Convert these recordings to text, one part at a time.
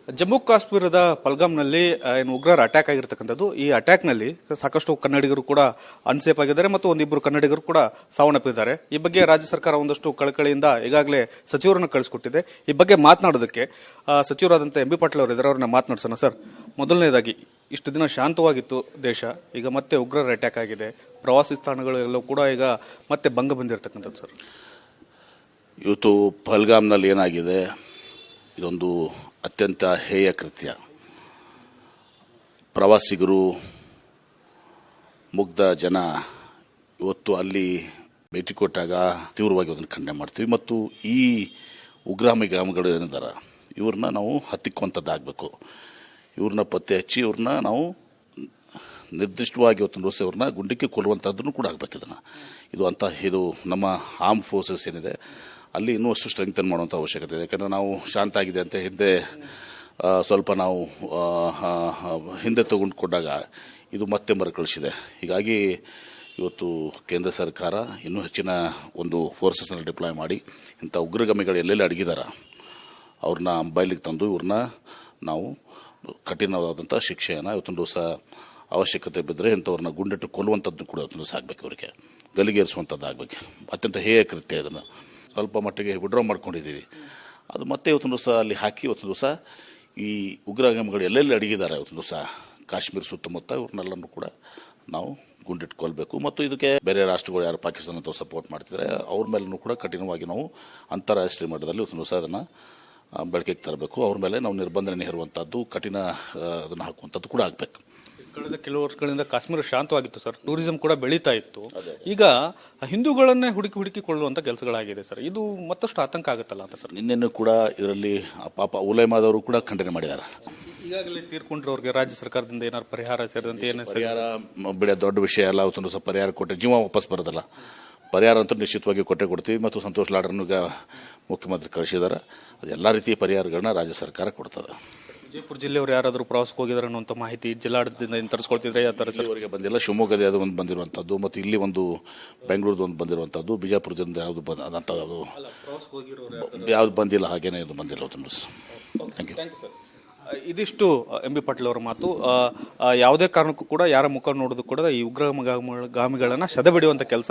ಜಮ್ಮು ಕಾಶ್ಮೀರದ ಪಲ್ಗಾಮ್ನಲ್ಲಿ ಏನು ಉಗ್ರರ ಅಟ್ಯಾಕ್ ಆಗಿರ್ತಕ್ಕಂಥದ್ದು. ಈ ಅಟ್ಯಾಕ್ನಲ್ಲಿ ಸಾಕಷ್ಟು ಕನ್ನಡಿಗರು ಕೂಡ ಅನ್ಸೇಫ್ ಆಗಿದ್ದಾರೆ ಮತ್ತು ಒಂದಿಬ್ಬರು ಕನ್ನಡಿಗರು ಕೂಡ ಸಾವನ್ನಪ್ಪಿದ್ದಾರೆ. ಈ ಬಗ್ಗೆ ರಾಜ್ಯ ಸರ್ಕಾರ ಒಂದಷ್ಟು ಕಳಕಳಿಯಿಂದ ಈಗಾಗಲೇ ಸಚಿವರನ್ನು ಕಳಿಸಿಕೊಟ್ಟಿದೆ. ಈ ಬಗ್ಗೆ ಮಾತನಾಡೋದಕ್ಕೆ ಸಚಿವರಾದಂಥ ಎಂ ಬಿ ಪಾಟೀಲ್ ಅವರು ಇದ್ದಾರೆ. ಅವ್ರನ್ನ ಮಾತನಾಡ್ಸೋಣ. ಸರ್, ಮೊದಲನೇದಾಗಿ ಇಷ್ಟು ದಿನ ಶಾಂತವಾಗಿತ್ತು ದೇಶ, ಈಗ ಮತ್ತೆ ಉಗ್ರರ ಅಟ್ಯಾಕ್ ಆಗಿದೆ. ಪ್ರವಾಸಿ ತಾಣಗಳು ಎಲ್ಲವೂ ಕೂಡ ಈಗ ಮತ್ತೆ ಭಂಗ ಬಂದಿರತಕ್ಕಂಥದ್ದು. ಸರ್, ಇವತ್ತು ಪಹಲ್ಗಾಮ್ನಲ್ಲಿ ಏನಾಗಿದೆ, ಇದೊಂದು ಅತ್ಯಂತ ಹೇಯ ಕೃತ್ಯ. ಪ್ರವಾಸಿಗರು, ಮುಗ್ಧ ಜನ ಇವತ್ತು ಅಲ್ಲಿ ಭೇಟಿ ಕೊಟ್ಟಾಗ ತೀವ್ರವಾಗಿ ಅದನ್ನು ಖಂಡನೆ ಮಾಡ್ತೀವಿ. ಮತ್ತು ಈ ಉಗ್ರಗಾಮಿಗಳು ಏನಿದ್ದಾರೆ ಇವ್ರನ್ನ ನಾವು ಹತ್ತಿಕ್ಕುವಂಥದ್ದಾಗಬೇಕು. ಇವ್ರನ್ನ ಪತ್ತೆ ಹಚ್ಚಿ ಇವ್ರನ್ನ ನಾವು ನಿರ್ದಿಷ್ಟವಾಗಿ ಇವತ್ತಿನ ದಿವಸ ಇವ್ರನ್ನ ಗುಂಡಿಕ್ಕೆ ಕೊಲ್ಲುವಂಥದ್ದನ್ನು ಕೂಡ ಆಗಬೇಕು. ಇದು ನಮ್ಮ ಆರ್ಮ್ ಫೋರ್ಸಸ್ ಏನಿದೆ ಅಲ್ಲಿ ಇನ್ನೂ ಅಷ್ಟು ಸ್ಟ್ರೆಂಗ್ತನ್ ಮಾಡುವಂಥ ಅವಶ್ಯಕತೆ ಇದೆ. ಯಾಕಂದರೆ ನಾವು ಶಾಂತ ಆಗಿದೆ ಅಂತ ಸ್ವಲ್ಪ ನಾವು ಹಿಂದೆ ತಗೊಂಡುಕೊಂಡಾಗ ಇದು ಮತ್ತೆ ಮರುಕಳಿಸಿದೆ. ಹೀಗಾಗಿ ಇವತ್ತು ಕೇಂದ್ರ ಸರ್ಕಾರ ಇನ್ನೂ ಹೆಚ್ಚಿನ ಒಂದು ಫೋರ್ಸಸ್ನಲ್ಲಿ ಡಿಪ್ಲಾಯ್ ಮಾಡಿ ಇಂಥ ಉಗ್ರಗಾಮಿಗಳು ಎಲ್ಲೆಲ್ಲಿ ಅಡಗಿದಾರ ಅವ್ರನ್ನ ಬಯಲಿಗೆ ತಂದು ಇವ್ರನ್ನ ನಾವು ಕಠಿಣವಾದಂಥ ಶಿಕ್ಷೆಯನ್ನು ಇವತ್ತಿನ ದಿವಸ ಅವಶ್ಯಕತೆ ಬಿದ್ದರೆ ಇಂಥವ್ರನ್ನ ಗುಂಡಿಟ್ಟು ಕೊಲ್ಲುವಂಥದ್ದು ಕೂಡ ಇವತ್ತಿನ ದಿವಸ ಆಗಬೇಕು. ಇವರಿಗೆ ಗಲಿಗೇರಿಸುವಂಥದ್ದು ಆಗಬೇಕು. ಅತ್ಯಂತ ಹೇಯ ಕೃತ್ಯ. ಇದನ್ನು ಸ್ವಲ್ಪ ಮಟ್ಟಿಗೆ ವಿಡ್ರಾ ಮಾಡ್ಕೊಂಡಿದ್ದೀವಿ. ಅದು ಮತ್ತೆ ಇವತ್ತಿನ ದಿವಸ ಅಲ್ಲಿ ಹಾಕಿ ಇವತ್ತಿನ ದಿವಸ ಈ ಉಗ್ರಗಾಮಿಗಳು ಎಲ್ಲೆಲ್ಲಿ ಅಡಗಿದ್ದಾರೆ ಇವತ್ತಿನ ದಿವಸ ಕಾಶ್ಮೀರ ಸುತ್ತಮುತ್ತ ಇವ್ರನ್ನೆಲ್ಲರೂ ಕೂಡ ನಾವು ಗುಂಡಿಟ್ಕೊಳ್ಬೇಕು. ಮತ್ತು ಇದಕ್ಕೆ ಬೇರೆ ರಾಷ್ಟ್ರಗಳು ಯಾರು ಪಾಕಿಸ್ತಾನ ಅಥವಾ ಸಪೋರ್ಟ್ ಮಾಡ್ತಿದ್ದಾರೆ ಅವ್ರ ಮೇಲೂ ಕೂಡ ಕಠಿಣವಾಗಿ ನಾವು ಅಂತಾರಾಷ್ಟ್ರೀಯ ಮಟ್ಟದಲ್ಲಿ ಇವತ್ತಿನ ದಿವಸ ಅದನ್ನು ಬೆಳಕಿಗೆ ತರಬೇಕು. ಅವ್ರ ಮೇಲೆ ನಾವು ನಿರ್ಬಂಧನೆ ಹೇರುವಂಥದ್ದು, ಕಠಿಣ ಅದನ್ನು ಹಾಕುವಂಥದ್ದು ಕೂಡ ಆಗಬೇಕು. ಕಳೆದ ಕೆಲವು ವರ್ಷಗಳಿಂದ ಕಾಶ್ಮೀರ ಶಾಂತವಾಗಿತ್ತು ಸರ್, ಟೂರಿಸಂ ಕೂಡ ಬೆಳೀತಾ ಇತ್ತು. ಈಗ ಹಿಂದೂಗಳನ್ನೇ ಹುಡುಕಿಕೊಳ್ಳುವಂತ ಕೆಲಸಗಳಾಗಿದೆ ಸರ್. ಇದು ಮತ್ತಷ್ಟು ಆತಂಕ ಆಗುತ್ತಲ್ಲ ಅಂತ ಸರ್. ನಿನ್ನೆನೂ ಕೂಡ ಇದರಲ್ಲಿ ಪಾಪ ಉಲೇಮಾದವರು ಕೂಡ ಖಂಡನೆ ಮಾಡಿದ್ದಾರೆ. ಈಗಾಗಲೇ ತೀರ್ಕೊಂಡ್ರವ್ರಿಗೆ ರಾಜ್ಯ ಸರ್ಕಾರದಿಂದ ಏನಾದ್ರು ಪರಿಹಾರ ಸೇರಿದಂತೆ ಪರಿಹಾರ ಬಿಡ ದೊಡ್ಡ ವಿಷಯ ಅಲ್ಲ. ಅವತ್ತೊಂದು ಸ್ವಲ್ಪ ಪರಿಹಾರ ಕೊಟ್ಟರೆ ಜೀವ ವಾಪಸ್ ಬರೋದಲ್ಲ. ಪರಿಹಾರ ಅಂತೂ ನಿಶ್ಚಿತವಾಗಿ ಕೊಡ್ತೀವಿ. ಮತ್ತು ಸಂತೋಷ್ ಲಾಡ್ರನ್ನು ಈಗ ಮುಖ್ಯಮಂತ್ರಿ ಕಳಿಸಿದ್ದಾರೆ. ಅದು ಎಲ್ಲ ರೀತಿಯ ಪರಿಹಾರಗಳನ್ನ ರಾಜ್ಯ ಸರ್ಕಾರ ಕೊಡ್ತದೆ. ವಿಜಯಪುರ ಜಿಲ್ಲೆಯವರು ಯಾರಾದರೂ ಪ್ರವಾಸಕ್ಕೆ ಹೋಗಿದ್ದಾರೆ ಅನ್ನುವಂಥ ಮಾಹಿತಿ ಜಿಲ್ಲಾಡಳಿತದಿಂದ ತರಿಸ್ಕೊಳ್ತಿದ್ರೆ ಯಾವ ಥರ ಸರ್? ಇವರಿಗೆ ಬಂದಿಲ್ಲ. ಶಿವಮೊಗ್ಗದ ಯಾವುದೋ ಒಂದು ಬಂದಿರುವಂಥದ್ದು, ಮತ್ತು ಇಲ್ಲಿ ಒಂದು ಬೆಂಗಳೂರದ್ದು ಒಂದು ಬಂದಿರುವಂಥದ್ದು, ಬಿಜಾಪುರದಿಂದ ಯಾವುದು ಯಾವ್ದು ಬಂದಿಲ್ಲ. ಹಾಗೇನೇ ಇದು ಬಂದಿಲ್ಲ. Thank you sir. ಇದಿಷ್ಟು ಎಂ ಬಿ ಪಾಟೀಲ್ ಅವರ ಮಾತು. ಯಾವುದೇ ಕಾರಣಕ್ಕೂ ಕೂಡ ಯಾರ ಮುಖ ನೋಡೋದು ಕೂಡ ಈ ಉಗ್ರಗಾಮಿಗಳನ್ನ ಸದೆಬಡಿಯುವಂತ ಕೆಲಸ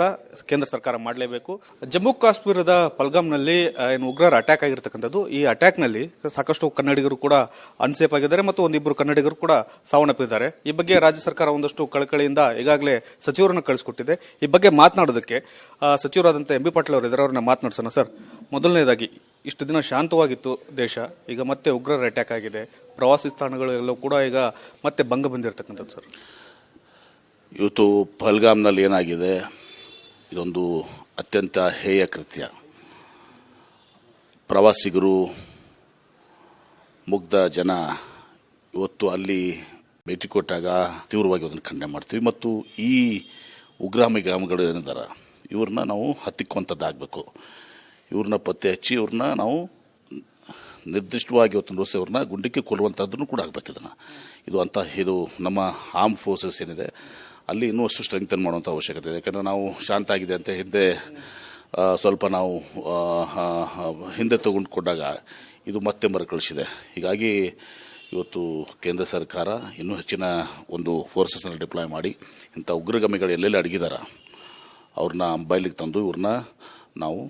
ಕೇಂದ್ರ ಸರ್ಕಾರ ಮಾಡಲೇಬೇಕು. ಜಮ್ಮು ಕಾಶ್ಮೀರದ ಪಲ್ಗಾಮ್ನಲ್ಲಿ ಏನು ಉಗ್ರರ ಅಟ್ಯಾಕ್ ಆಗಿರ್ತಕ್ಕಂಥದ್ದು. ಈ ಅಟ್ಯಾಕ್ನಲ್ಲಿ ಸಾಕಷ್ಟು ಕನ್ನಡಿಗರು ಕೂಡ ಅನ್ಸೇಫ್ ಆಗಿದ್ದಾರೆ ಮತ್ತು ಒಂದಿಬ್ಬರು ಕನ್ನಡಿಗರು ಕೂಡ ಸಾವನ್ನಪ್ಪಿದ್ದಾರೆ. ಈ ಬಗ್ಗೆ ರಾಜ್ಯ ಸರ್ಕಾರ ಒಂದಷ್ಟು ಕಳಕಳಿಯಿಂದ ಈಗಾಗಲೇ ಸಚಿವರನ್ನು ಕಳಿಸಿಕೊಟ್ಟಿದೆ. ಈ ಬಗ್ಗೆ ಮಾತನಾಡೋದಕ್ಕೆ ಸಚಿವರಾದಂಥ ಎಂ ಬಿ ಪಾಟೀಲ್ ಅವರು ಇದ್ದಾರೆ. ಅವ್ರನ್ನ ಮಾತನಾಡ್ಸೋಣ. ಸರ್, ಮೊದಲನೇದಾಗಿ ಇಷ್ಟು ದಿನ ಶಾಂತವಾಗಿತ್ತು ದೇಶ, ಈಗ ಮತ್ತೆ ಉಗ್ರರ ಅಟ್ಯಾಕ್ ಆಗಿದೆ. ಪ್ರವಾಸಿ ತಾಣಗಳು ಎಲ್ಲವೂ ಕೂಡ ಈಗ ಮತ್ತೆ ಭಂಗ ಬಂದಿರತಕ್ಕಂಥದ್ದು. ಸರ್, ಇವತ್ತು ಪಹಲ್ಗಾಮ್ನಲ್ಲಿ ಏನಾಗಿದೆ, ಇದೊಂದು ಅತ್ಯಂತ ಹೇಯ ಕೃತ್ಯ. ಪ್ರವಾಸಿಗರು, ಮುಗ್ಧ ಜನ ಇವತ್ತು ಅಲ್ಲಿ ಭೇಟಿ ಕೊಟ್ಟಾಗ ತೀವ್ರವಾಗಿ ಅದನ್ನು ಖಂಡನೆ ಮಾಡ್ತೀವಿ. ಮತ್ತು ಈ ಉಗ್ರಗಾಮಿಗಳು ಏನಿದ್ದಾರೆ ಇವ್ರನ್ನ ನಾವು ಹತ್ತಿಕ್ಕುವಂಥದ್ದಾಗಬೇಕು. ಇವ್ರನ್ನ ಪತ್ತೆ ಹಚ್ಚಿ ಇವ್ರನ್ನ ನಾವು ನಿರ್ದಿಷ್ಟವಾಗಿ ಇವತ್ತಿನ ದಿವಸ ಇವ್ರನ್ನ ಗುಂಡಿಕ್ಕೆ ಕೊಲ್ಲುವಂಥದ್ದನ್ನು ಕೂಡ ಆಗಬೇಕು. ಇದು ನಮ್ಮ ಆರ್ಮ್ ಫೋರ್ಸಸ್ ಏನಿದೆ ಅಲ್ಲಿ ಇನ್ನೂ ಅಷ್ಟು ಸ್ಟ್ರೆಂಗ್ತನ್ ಮಾಡುವಂಥ ಅವಶ್ಯಕತೆ ಇದೆ. ಯಾಕಂದರೆ ನಾವು ಶಾಂತ ಆಗಿದೆ ಅಂತ ಸ್ವಲ್ಪ ನಾವು ಹಿಂದೆ ತಗೊಂಡುಕೊಂಡಾಗ ಇದು ಮತ್ತೆ ಮರುಕಳಿಸಿದೆ. ಹೀಗಾಗಿ ಇವತ್ತು ಕೇಂದ್ರ ಸರ್ಕಾರ ಇನ್ನೂ ಹೆಚ್ಚಿನ ಒಂದು ಫೋರ್ಸಸ್ನಲ್ಲಿ ಡಿಪ್ಲಾಯ್ ಮಾಡಿ ಇಂಥ ಉಗ್ರಗಾಮಿಗಳು ಎಲ್ಲೆಲ್ಲಿ ಅಡಗಿದಾರ ಅವ್ರನ್ನ ಬಯಲಿಗೆ ತಂದು ಇವ್ರನ್ನ ನಾವು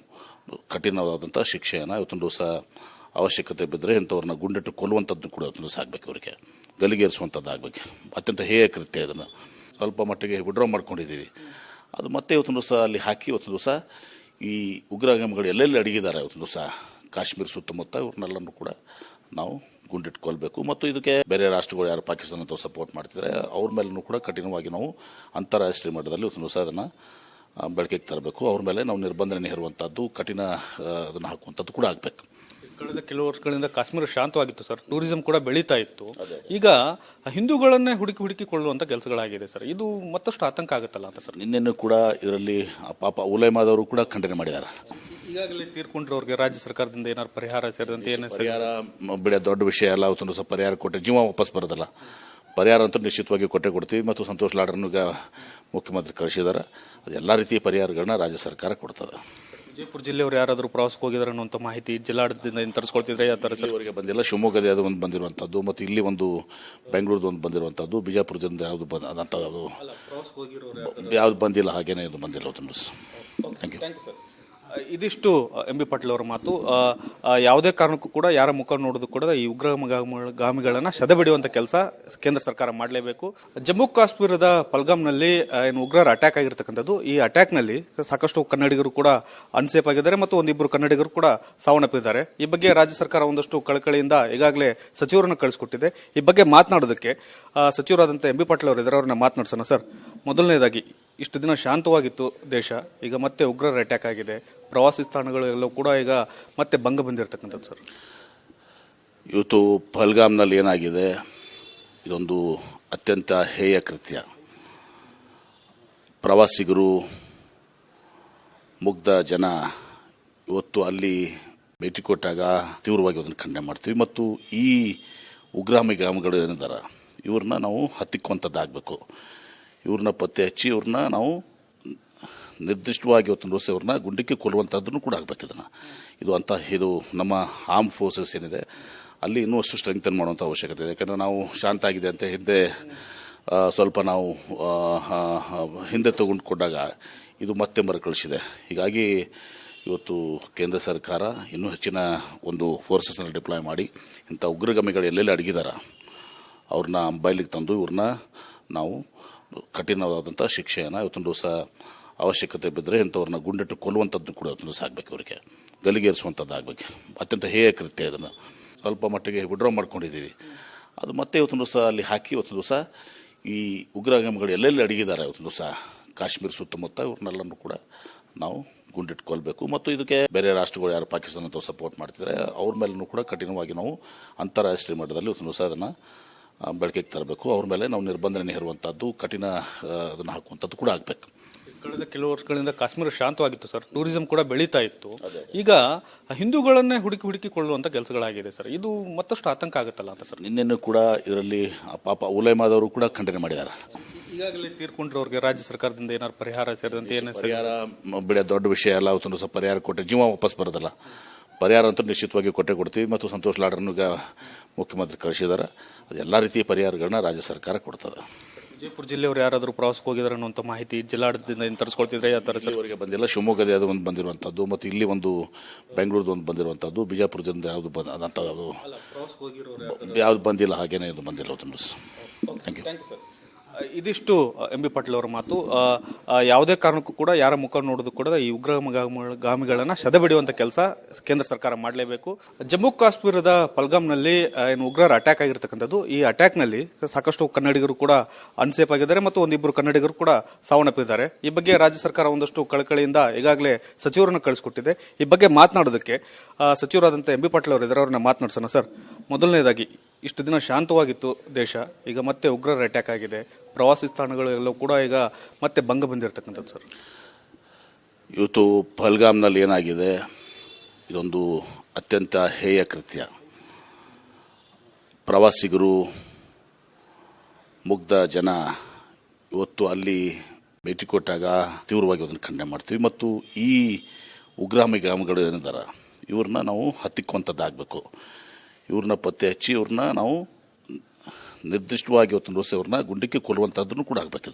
ಕಠಿಣವಾದಂಥ ಶಿಕ್ಷೆಯನ್ನು ಇವತ್ತಿನ ದಿವಸ ಅವಶ್ಯಕತೆ ಬಿದ್ದರೆ ಇಂಥವ್ರನ್ನ ಗುಂಡಿಟ್ಟು ಕೊಲ್ಲುವಂಥದ್ದು ಕೂಡ ಇವತ್ತಿನ ದಿವಸ ಆಗಬೇಕು. ಇವರಿಗೆ ಗಲಿಗೇರಿಸುವಂಥದ್ದು ಆಗಬೇಕು. ಅತ್ಯಂತ ಹೇಯ ಕೃತ್ಯ. ಇದನ್ನು ಸ್ವಲ್ಪ ಮಟ್ಟಿಗೆ ವಿಡ್ರಾ ಮಾಡ್ಕೊಂಡಿದ್ದೀವಿ. ಅದು ಮತ್ತೆ ಇವತ್ತಿನ ದಿವಸ ಅಲ್ಲಿ ಹಾಕಿ ಇವತ್ತಿನ ದಿವಸ ಈ ಉಗ್ರಗಾಮಿಗಳು ಎಲ್ಲೆಲ್ಲಿ ಅಡಗಿದ್ದಾರೆ ಇವತ್ತಿನ ದಿವಸ ಕಾಶ್ಮೀರ ಸುತ್ತಮುತ್ತ ಇವ್ರನ್ನೆಲ್ಲರೂ ಕೂಡ ನಾವು ಗುಂಡಿಟ್ಕೊಳ್ಬೇಕು. ಮತ್ತು ಇದಕ್ಕೆ ಬೇರೆ ರಾಷ್ಟ್ರಗಳು ಯಾರು ಪಾಕಿಸ್ತಾನ ಅಥವಾ ಸಪೋರ್ಟ್ ಮಾಡ್ತಿದ್ದಾರೆ ಅವ್ರ ಮೇಲೂ ಕೂಡ ಕಠಿಣವಾಗಿ ನಾವು ಅಂತಾರಾಷ್ಟ್ರೀಯ ಮಟ್ಟದಲ್ಲಿ ಇವತ್ತಿನ ದಿವಸ ಅದನ್ನು ಬೆಳಕಿಗೆ ತರಬೇಕು. ಅವ್ರ ಮೇಲೆ ನಾವು ನಿರ್ಬಂಧನೆ ಹೇರುವಂಥದ್ದು, ಕಠಿಣ ಅದನ್ನು ಹಾಕುವಂಥದ್ದು ಕೂಡ ಆಗಬೇಕು. ಕಳೆದ ಕೆಲವು ವರ್ಷಗಳಿಂದ ಕಾಶ್ಮೀರ ಶಾಂತವಾಗಿತ್ತು ಸರ್, ಟೂರಿಸಂ ಕೂಡ ಬೆಳೀತಾ ಇತ್ತು. ಈಗ ಹಿಂದೂಗಳನ್ನೇ ಹುಡುಕಿಕೊಳ್ಳುವಂತ ಕೆಲಸಗಳಾಗಿದೆ ಸರ್. ಇದು ಮತ್ತಷ್ಟು ಆತಂಕ ಆಗುತ್ತಲ್ಲ ಅಂತ ಸರ್. ನಿನ್ನೆನೂ ಕೂಡ ಇದರಲ್ಲಿ ಪಾಪ ಉಲೇಮಾದವರು ಕೂಡ ಖಂಡನೆ ಮಾಡಿದ್ದಾರೆ. ಈಗಾಗಲೇ ತೀರ್ಕೊಂಡ್ರವ್ರಿಗೆ ರಾಜ್ಯ ಸರ್ಕಾರದಿಂದ ಏನಾದ್ರು ಪರಿಹಾರ ಸೇರಿದಂತೆ ಪರಿಹಾರ ಬಿಡ ದೊಡ್ಡ ವಿಷಯ ಅಲ್ಲ. ಅವತ್ತೊಂದು ಸ್ವಲ್ಪ ಪರಿಹಾರ ಕೊಟ್ಟರೆ ಜೀವ ವಾಪಸ್ ಬರೋದಲ್ಲ. ಪರಿಹಾರ ಅಂತೂ ನಿಶ್ಚಿತವಾಗಿ ಕೊಡ್ತೀವಿ. ಮತ್ತು ಸಂತೋಷ್ ಲಾಡ್ರನ್ನು ಈಗ ಮುಖ್ಯಮಂತ್ರಿ ಕಳಿಸಿದ್ದಾರೆ. ಅದು ಎಲ್ಲ ರೀತಿಯ ಪರಿಹಾರಗಳನ್ನ ರಾಜ್ಯ ಸರ್ಕಾರ ಕೊಡ್ತದೆ. ವಿಜಯಪುರ ಜಿಲ್ಲೆಯವರು ಯಾರಾದರೂ ಪ್ರವಾಸಕ್ಕೆ ಹೋಗಿದ್ದಾರೆ ಅನ್ನುವಂಥ ಮಾಹಿತಿ ಜಿಲ್ಲಾಡಳಿತದಿಂದ ಏನು ತರಿಸ್ಕೊಳ್ತಿದ್ರೆ ಯಾವ ಥರ ಸರ್? ಇಲ್ಲಿವರೆಗೆ ಬಂದಿಲ್ಲ. ಶಿವಮೊಗ್ಗದ ಯಾವುದೋ ಒಂದು ಬಂದಿರುವಂಥದ್ದು ಮತ್ತು ಇಲ್ಲಿ ಒಂದು ಬೆಂಗಳೂರದು ಒಂದು ಬಂದಿರುವಂಥದ್ದು, ಬಿಜಾಪುರದಿಂದ ಯಾವುದು ಅದಂಥ ಪ್ರವಾಸಕ್ಕೆ ಹೋಗಿರೋರು ಯಾವ್ದು ಬಂದಿಲ್ಲ, ಹಾಗೇನೇ ಇದು ಬಂದಿಲ್ಲ. Thank you sir. ಇದಿಷ್ಟು ಎಂ ಬಿ ಪಾಟೀಲ್ ಅವರ ಮಾತು. ಯಾವುದೇ ಕಾರಣಕ್ಕೂ ಕೂಡ ಯಾರ ಮುಖ ನೋಡೋದು ಕೂಡ ಈ ಉಗ್ರಗಾಮಿಗಳನ್ನ ಸದೆಬಡಿಯುವಂತ ಕೆಲಸ ಕೇಂದ್ರ ಸರ್ಕಾರ ಮಾಡಲೇಬೇಕು. ಜಮ್ಮು ಕಾಶ್ಮೀರದ ಪಲ್ಗಾಮ್ನಲ್ಲಿ ಏನು ಉಗ್ರರ ಅಟ್ಯಾಕ್ ಆಗಿರ್ತಕ್ಕಂಥದ್ದು, ಈ ಅಟ್ಯಾಕ್ ನಲ್ಲಿ ಸಾಕಷ್ಟು ಕನ್ನಡಿಗರು ಕೂಡ ಅನ್ಸೇಫ್ ಆಗಿದ್ದಾರೆ ಮತ್ತು ಒಂದಿಬ್ಬರು ಕನ್ನಡಿಗರು ಕೂಡ ಸಾವನ್ನಪ್ಪಿದ್ದಾರೆ. ಈ ಬಗ್ಗೆ ರಾಜ್ಯ ಸರ್ಕಾರ ಒಂದಷ್ಟು ಕಳಕಳಿಯಿಂದ ಈಗಾಗಲೇ ಸಚಿವರನ್ನು ಕಳಿಸಿಕೊಟ್ಟಿದೆ. ಈ ಬಗ್ಗೆ ಮಾತನಾಡೋದಕ್ಕೆ ಸಚಿವರಾದಂಥ ಎಂ ಬಿ ಪಾಟೀಲ್ ಅವರು ಇದ್ದಾರೆ, ಅವ್ರನ್ನ ಮಾತನಾಡ್ಸೋಣ. ಸರ್, ಮೊದಲನೇದಾಗಿ ಇಷ್ಟು ದಿನ ಶಾಂತವಾಗಿತ್ತು ದೇಶ, ಈಗ ಮತ್ತೆ ಉಗ್ರರ ಅಟ್ಯಾಕ್ ಆಗಿದೆ, ಪ್ರವಾಸಿ ಸ್ಥಾನಗಳೆಲ್ಲವೂ ಕೂಡ ಈಗ ಮತ್ತೆ ಭಂಗ ಬಂದಿರತಕ್ಕಂಥದ್ದು. ಸರ್, ಇವತ್ತು ಪಹಲ್ಗಾಮ್ನಲ್ಲಿ ಏನಾಗಿದೆ, ಇದೊಂದು ಅತ್ಯಂತ ಹೇಯ ಕೃತ್ಯ. ಪ್ರವಾಸಿಗರು, ಮುಗ್ಧ ಜನ ಇವತ್ತು ಅಲ್ಲಿ ಭೇಟಿ ಕೊಟ್ಟಾಗ ತೀವ್ರವಾಗಿ ಅದನ್ನು ಖಂಡನೆ ಮಾಡ್ತೀವಿ. ಮತ್ತು ಈ ಉಗ್ರಗಾಮಿಗಳು ಏನಿದ್ದಾರೆ ಇವ್ರನ್ನ ನಾವು ಹತ್ತಿಕ್ಕುವಂಥದ್ದಾಗಬೇಕು. ಇವ್ರನ್ನ ಪತ್ತೆ ಹಚ್ಚಿ ಇವ್ರನ್ನ ನಾವು ನಿರ್ದಿಷ್ಟವಾಗಿ ಇವತ್ತಿನ ದಿವಸ ಇವ್ರನ್ನ ಗುಂಡಿಕ್ಕೆ ಕೊಲ್ಲುವಂಥದ್ದನ್ನು ಕೂಡ ಆಗಬೇಕು. ಇದು ನಮ್ಮ ಆರ್ಮ್ ಫೋರ್ಸಸ್ ಏನಿದೆ ಅಲ್ಲಿ ಇನ್ನೂ ಅಷ್ಟು ಸ್ಟ್ರೆಂಗ್ತನ್ ಮಾಡುವಂಥ ಅವಶ್ಯಕತೆ ಇದೆ. ಯಾಕಂದರೆ ನಾವು ಶಾಂತ ಆಗಿದೆ ಅಂತ ಹಿಂದೆ ಸ್ವಲ್ಪ ನಾವು ಹಿಂದೆ ತಗೊಂಡುಕೊಂಡಾಗ ಇದು ಮತ್ತೆ ಮರುಕಳಿಸಿದೆ. ಹೀಗಾಗಿ ಇವತ್ತು ಕೇಂದ್ರ ಸರ್ಕಾರ ಇನ್ನೂ ಹೆಚ್ಚಿನ ಒಂದು ಫೋರ್ಸಸ್ನ ಡಿಪ್ಲಾಯ್ ಮಾಡಿ ಇಂಥ ಉಗ್ರಗಾಮಿಗಳು ಎಲ್ಲೆಲ್ಲಿ ಅಡಗಿದಾರ ಅವ್ರನ್ನ ಬಯಲಿಗೆ ತಂದು ಇವ್ರನ್ನ ನಾವು ಕಠಿಣವಾದಂಥ ಶಿಕ್ಷೆಯನ್ನು ಇವತ್ತೊಂದು ದಿವಸ ಅವಶ್ಯಕತೆ ಬಿದ್ದರೆ ಇಂಥವ್ರನ್ನ ಗುಂಡಿಟ್ಟು ಕೊಲ್ಲುವಂಥದ್ದು ಕೂಡ ಇವತ್ತೊಂದು ದಿವಸ ಆಗಬೇಕು. ಇವರಿಗೆ ಗಲಿಗೇರಿಸುವಂಥದ್ದು ಆಗಬೇಕು. ಅತ್ಯಂತ ಹೇಯ ಕೃತ್ಯ. ಇದನ್ನು ಸ್ವಲ್ಪ ಮಟ್ಟಿಗೆ ವಿಡ್ರಾ ಮಾಡ್ಕೊಂಡಿದ್ದೀವಿ. ಅದು ಮತ್ತೆ ಇವತ್ತೊಂದು ದಿವಸ ಅಲ್ಲಿ ಹಾಕಿ ಇವತ್ತೊಂದು ದಿವಸ ಈ ಉಗ್ರಗಾಮಿಗಳು ಎಲ್ಲೆಲ್ಲಿ ಅಡಗಿದ್ದಾರೆ ಇವತ್ತೊಂದು ದಿವಸ ಕಾಶ್ಮೀರ ಸುತ್ತಮುತ್ತ ಇವ್ರನ್ನೆಲ್ಲರೂ ಕೂಡ ನಾವು ಗುಂಡಿಟ್ಕೊಳ್ಬೇಕು. ಮತ್ತು ಇದಕ್ಕೆ ಬೇರೆ ರಾಷ್ಟ್ರಗಳು ಯಾರು ಪಾಕಿಸ್ತಾನ ಅಥವಾ ಸಪೋರ್ಟ್ ಮಾಡ್ತಿದ್ದಾರೆ ಅವ್ರ ಮೇಲೂ ಕೂಡ ಕಠಿಣವಾಗಿ ನಾವು ಅಂತಾರಾಷ್ಟ್ರೀಯ ಮಟ್ಟದಲ್ಲಿ ಇವತ್ತೊಂದು ದಿವಸ ಅದನ್ನು ಬೆಳಕಿಗೆ ತರಬೇಕು. ಅವ್ರ ಮೇಲೆ ನಾವು ನಿರ್ಬಂಧನೆ ಹೇರುವಂಥದ್ದು, ಕಠಿಣ ಅದನ್ನು ಹಾಕುವಂಥದ್ದು ಕೂಡ ಆಗಬೇಕು. ಕಳೆದ ಕೆಲವು ವರ್ಷಗಳಿಂದ ಕಾಶ್ಮೀರ ಶಾಂತವಾಗಿತ್ತು ಸರ್, ಟೂರಿಸಂ ಕೂಡ ಬೆಳೀತಾ ಇತ್ತು. ಈಗ ಹಿಂದೂಗಳನ್ನೇ ಹುಡುಕಿಕೊಳ್ಳುವಂಥ ಕೆಲಸಗಳಾಗಿದೆ ಸರ್, ಇದು ಮತ್ತಷ್ಟು ಆತಂಕ ಆಗುತ್ತಲ್ಲ ಅಂತ ಸರ್? ನಿನ್ನೆನೂ ಕೂಡ ಇದರಲ್ಲಿ ಪಾಪ ಉಲೇಮಾದವರು ಕೂಡ ಖಂಡನೆ ಮಾಡಿದ್ದಾರೆ. ಈಗಾಗಲೇ ತೀರ್ಕೊಂಡ್ರವ್ರಿಗೆ ರಾಜ್ಯ ಸರ್ಕಾರದಿಂದ ಏನಾದ್ರು ಪರಿಹಾರ ಸೇರಿದಂತೆ ಏನು ಪರಿಹಾರ ಬಿಡ ದೊಡ್ಡ ವಿಷಯ ಅಲ್ಲ. ಅವತ್ತೊಂದು ಸ್ವಲ್ಪ ಪರಿಹಾರ ಕೊಟ್ಟರೆ ಜೀವ ವಾಪಸ್ ಬರೋದಲ್ಲ. ಪರಿಹಾರ ಅಂತೂ ನಿಶ್ಚಿತವಾಗಿ ಕೊಡ್ತೀವಿ. ಮತ್ತು ಸಂತೋಷ್ ಲಾಡ್ರನ್ನು ಈಗ ಮುಖ್ಯಮಂತ್ರಿ ಕಳಿಸಿದ್ದಾರೆ. ಅದು ಎಲ್ಲ ರೀತಿಯ ಪರಿಹಾರಗಳನ್ನ ರಾಜ್ಯ ಸರ್ಕಾರ ಕೊಡ್ತದೆ. ವಿಜಯಪುರ ಜಿಲ್ಲೆಯವರು ಯಾರಾದರೂ ಪ್ರವಾಸಕ್ಕೆ ಹೋಗಿದ್ದಾರೆ ಅನ್ನುವಂಥ ಮಾಹಿತಿ ಜಿಲ್ಲಾಡಳಿತದಿಂದ ಏನು ತರಿಸ್ಕೊಳ್ತಿದ್ರೆ ಯಾವ ಥರ ಸರ್? ಇವರಿಗೆ ಬಂದಿಲ್ಲ. ಶಿವಮೊಗ್ಗದ ಯಾವುದೋ ಒಂದು ಬಂದಿರುವಂಥದ್ದು ಮತ್ತು ಇಲ್ಲಿ ಒಂದು ಬೆಂಗಳೂರದು ಒಂದು ಬಂದಿರುವಂಥದ್ದು, ಬಿಜಾಪುರದಿಂದ ಯಾವುದು ಅದಂಥ ಯಾವ್ದು ಬಂದಿಲ್ಲ, ಹಾಗೇನೇ ಇದು ಬಂದಿಲ್ಲ. Thank you sir. ಇದಿಷ್ಟು ಎಂ ಬಿ ಪಾಟೀಲ್ ಅವರ ಮಾತು. ಯಾವುದೇ ಕಾರಣಕ್ಕೂ ಕೂಡ ಯಾರ ಮುಖ ನೋಡೋದು ಕೂಡ ಈ ಉಗ್ರಗಾಮಿಗಳನ್ನ ಸದೆಬಡಿಯುವಂತ ಕೆಲಸ ಕೇಂದ್ರ ಸರ್ಕಾರ ಮಾಡಲೇಬೇಕು. ಜಮ್ಮು ಕಾಶ್ಮೀರದ ಪಲ್ಗಾಮ್ನಲ್ಲಿ ಏನು ಉಗ್ರರ ಅಟ್ಯಾಕ್ ಆಗಿರ್ತಕ್ಕಂಥದ್ದು, ಈ ಅಟ್ಯಾಕ್ ನಲ್ಲಿ ಸಾಕಷ್ಟು ಕನ್ನಡಿಗರು ಕೂಡ ಅನ್ಸೇಫ್ ಆಗಿದ್ದಾರೆ ಮತ್ತು ಒಂದಿಬ್ಬರು ಕನ್ನಡಿಗರು ಕೂಡ ಸಾವನ್ನಪ್ಪಿದ್ದಾರೆ. ಈ ಬಗ್ಗೆ ರಾಜ್ಯ ಸರ್ಕಾರ ಒಂದಷ್ಟು ಕಳಕಳಿಯಿಂದ ಈಗಾಗಲೇ ಸಚಿವರನ್ನು ಕಳಿಸಿಕೊಟ್ಟಿದೆ. ಈ ಬಗ್ಗೆ ಮಾತನಾಡೋದಕ್ಕೆ ಸಚಿವರಾದಂಥ ಎಂ ಬಿ ಪಾಟೀಲ್ ಅವರು ಇದ್ದಾರೆ, ಅವ್ರನ್ನ ಮಾತನಾಡ್ಸೋಣ. ಸರ್, ಮೊದಲನೇದಾಗಿ ಇಷ್ಟು ದಿನ ಶಾಂತವಾಗಿತ್ತು ದೇಶ, ಈಗ ಮತ್ತೆ ಉಗ್ರರ ಅಟ್ಯಾಕ್ ಆಗಿದೆ, ಪ್ರವಾಸಿ ಸ್ಥಾನಗಳೆಲ್ಲವೂ ಕೂಡ ಈಗ ಮತ್ತೆ ಭಂಗ ಬಂದಿರತಕ್ಕಂಥದ್ದು. ಸರ್, ಇವತ್ತು ಪಹಲ್ಗಾಮ್ನಲ್ಲಿ ಏನಾಗಿದೆ, ಇದೊಂದು ಅತ್ಯಂತ ಹೇಯ ಕೃತ್ಯ. ಪ್ರವಾಸಿಗರು, ಮುಗ್ಧ ಜನ ಇವತ್ತು ಅಲ್ಲಿ ಭೇಟಿ ಕೊಟ್ಟಾಗ ತೀವ್ರವಾಗಿ ಅದನ್ನು ಖಂಡನೆ ಮಾಡ್ತೀವಿ. ಮತ್ತು ಈ ಉಗ್ರಗಾಮಿಗಳು ಏನಿದ್ದಾರೆ ಇವ್ರನ್ನ ನಾವು ಹತ್ತಿಕ್ಕುವಂಥದ್ದಾಗಬೇಕು. ಇವ್ರನ್ನ ಪತ್ತೆ ಹಚ್ಚಿ ಇವ್ರನ್ನ ನಾವು ನಿರ್ದಿಷ್ಟವಾಗಿ ಇವತ್ತಿನ ದಿವಸ ಇವ್ರನ್ನ ಗುಂಡಿಕ್ಕೆ ಕೊಲ್ಲುವಂಥದ್ದನ್ನು ಕೂಡ ಆಗಬೇಕು.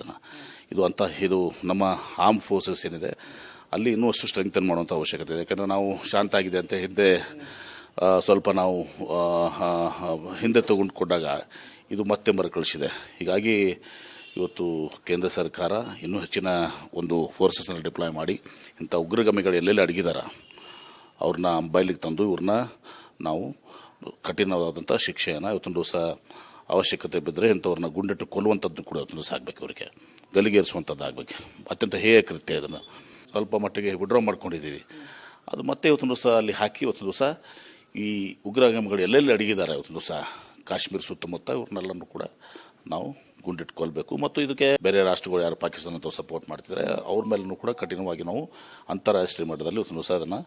ಇದು ನಮ್ಮ ಆರ್ಮ್ ಫೋರ್ಸಸ್ ಏನಿದೆ ಅಲ್ಲಿ ಇನ್ನೂ ಅಷ್ಟು ಸ್ಟ್ರೆಂಗ್ತನ್ ಮಾಡುವಂಥ ಅವಶ್ಯಕತೆ ಇದೆ. ಯಾಕಂದರೆ ನಾವು ಶಾಂತ ಆಗಿದೆ ಅಂತ ಹಿಂದೆ ಸ್ವಲ್ಪ ನಾವು ಹಿಂದೆ ತಗೊಂಡುಕೊಂಡಾಗ ಇದು ಮತ್ತೆ ಮರುಕಳಿಸಿದೆ. ಹೀಗಾಗಿ ಇವತ್ತು ಕೇಂದ್ರ ಸರ್ಕಾರ ಇನ್ನೂ ಹೆಚ್ಚಿನ ಒಂದು ಫೋರ್ಸಸ್ನ ಡಿಪ್ಲಾಯ್ ಮಾಡಿ ಇಂಥ ಉಗ್ರಗಾಮಿಗಳು ಎಲ್ಲೆಲ್ಲಿ ಅಡಗಿದಾರ ಅವ್ರನ್ನ ಬಯಲಿಗೆ ತಂದು ಇವ್ರನ್ನ ನಾವು ಕಠಿಣವಾದಂಥ ಶಿಕ್ಷೆಯನ್ನು ಇವತ್ತೊಂದು ದಿವಸ ಅವಶ್ಯಕತೆ ಬಿದ್ದರೆ ಇಂಥವ್ರನ್ನ ಗುಂಡಿಟ್ಟು ಕೊಲ್ಲುವಂಥದ್ದು ಕೂಡ ಇವತ್ತೊಂದು ದಿವಸ ಆಗಬೇಕು. ಇವರಿಗೆ ಗಲಿಗೇರಿಸುವಂಥದ್ದು ಆಗಬೇಕು. ಅತ್ಯಂತ ಹೇಯ ಕೃತ್ಯ. ಇದನ್ನು ಸ್ವಲ್ಪ ಮಟ್ಟಿಗೆ ವಿಡ್ರಾ ಮಾಡ್ಕೊಂಡಿದ್ದೀವಿ. ಅದು ಮತ್ತೆ ಇವತ್ತೊಂದು ದಿವಸ ಅಲ್ಲಿ ಹಾಕಿ ಇವತ್ತೊಂದು ದಿವಸ ಈ ಉಗ್ರಗಾಮಿಗಳು ಎಲ್ಲೆಲ್ಲಿ ಅಡಗಿದ್ದಾರೆ ಇವತ್ತೊಂದು ದಿವಸ ಕಾಶ್ಮೀರ ಸುತ್ತಮುತ್ತ ಇವ್ರನ್ನೆಲ್ಲರೂ ಕೂಡ ನಾವು ಗುಂಡಿಟ್ಕೊಳ್ಬೇಕು. ಮತ್ತು ಇದಕ್ಕೆ ಬೇರೆ ರಾಷ್ಟ್ರಗಳು ಯಾರು ಪಾಕಿಸ್ತಾನ ಅಥವಾ ಸಪೋರ್ಟ್ ಮಾಡ್ತಿದ್ದಾರೆ ಅವ್ರ ಮೇಲೂ ಕೂಡ ಕಠಿಣವಾಗಿ ನಾವು ಅಂತಾರಾಷ್ಟ್ರೀಯ ಮಟ್ಟದಲ್ಲಿ ಇವತ್ತೊಂದು ದಿವಸ ಅದನ್ನು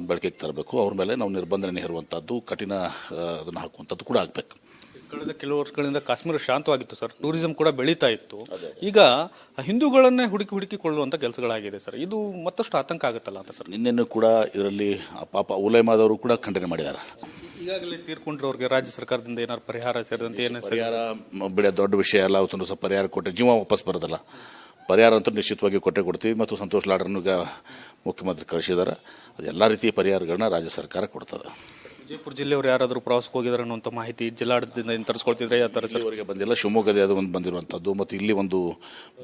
ಬೆಳಕಿಗೆ ತರಬೇಕು. ಅವ್ರ ಮೇಲೆ ನಾವು ನಿರ್ಬಂಧನೆ ಹೇರುವಂಥದ್ದು, ಕಠಿಣ ಅದನ್ನು ಹಾಕುವಂಥದ್ದು ಕೂಡ ಆಗಬೇಕು. ಕಳೆದ ಕೆಲವು ವರ್ಷಗಳಿಂದ ಕಾಶ್ಮೀರ ಶಾಂತವಾಗಿತ್ತು ಸರ್, ಟೂರಿಸಂ ಕೂಡ ಬೆಳೀತಾ ಇತ್ತು. ಈಗ ಹಿಂದೂಗಳನ್ನೇ ಹುಡುಕಿಕೊಳ್ಳುವಂತ ಕೆಲಸಗಳಾಗಿದೆ ಸರ್. ಇದು ಮತ್ತಷ್ಟು ಆತಂಕ ಆಗುತ್ತಲ್ಲ ಅಂತ ಸರ್. ನಿನ್ನೆನೂ ಕೂಡ ಇದರಲ್ಲಿ ಪಾಪ ಉಲೇಮಾದವರು ಕೂಡ ಖಂಡನೆ ಮಾಡಿದ್ದಾರೆ. ಈಗಾಗಲೇ ತೀರ್ಕೊಂಡ್ರವ್ರಿಗೆ ರಾಜ್ಯ ಸರ್ಕಾರದಿಂದ ಏನಾದ್ರು ಪರಿಹಾರ ಸೇರಿದಂತೆ ಏನೇ ಪರಿಹಾರ ಬಿಡ ದೊಡ್ಡ ವಿಷಯ ಎಲ್ಲ ಅವತ್ತೊಂದು ಸ್ವಲ್ಪ ಪರಿಹಾರ ಕೊಟ್ಟರೆ ಜೀವ ವಾಪಸ್ ಬರೋದಲ್ಲ. ಪರಿಹಾರ ಅಂತೂ ನಿಶ್ಚಿತವಾಗಿ ಕೊಡ್ತೀವಿ ಮತ್ತು ಸಂತೋಷ್ ಲಾಡ್ರನ್ನು ಈಗ ಮುಖ್ಯಮಂತ್ರಿ ಕಳಿಸಿದ್ದಾರೆ. ಅದು ಎಲ್ಲ ರೀತಿಯ ಪರಿಹಾರಗಳನ್ನ ರಾಜ್ಯ ಸರ್ಕಾರ ಕೊಡ್ತದೆ. ವಿಜಯಪುರ ಜಿಲ್ಲೆಯವರು ಯಾರಾದರೂ ಪ್ರವಾಸಕ್ಕೆ ಹೋಗಿದ್ದಾರೆ ಅನ್ನುವಂಥ ಮಾಹಿತಿ ಜಿಲ್ಲಾಡಳಿತದಿಂದ ಏನು ತರಿಸ್ಕೊಳ್ತಿದ್ರೆ ಯಾವ ಥರ ಸರ್? ಇವರಿಗೆ ಬಂದಿಲ್ಲ. ಶಿವಮೊಗ್ಗದ ಯಾವುದೋ ಒಂದು ಬಂದಿರುವಂಥದ್ದು ಮತ್ತು ಇಲ್ಲಿ ಒಂದು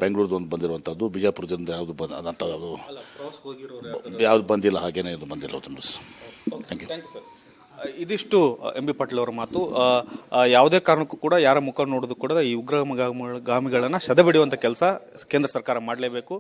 ಬೆಂಗಳೂರದ್ದು ಒಂದು ಬಂದಿರುವಂಥದ್ದು, ಬಿಜಾಪುರದಿಂದ ಯಾವುದು ಅದಂಥ ಯಾವುದು ಬಂದಿಲ್ಲ, ಹಾಗೇನೇ ಇದು ಬಂದಿಲ್ಲ. Thank you sir. ಇದಿಷ್ಟು ಎಂ ಬಿ ಪಾಟೀಲ್ ಅವರ ಮಾತು. ಯಾವುದೇ ಕಾರಣಕ್ಕೂ ಕೂಡ ಯಾರ ಮುಖ ನೋಡೋದು ಕೂಡ ಈ ಉಗ್ರಗಾಮಿಗಳನ್ನ ಸದೆಬಡಿಯುವಂತ ಕೆಲಸ ಕೇಂದ್ರ ಸರ್ಕಾರ ಮಾಡಲೇಬೇಕು.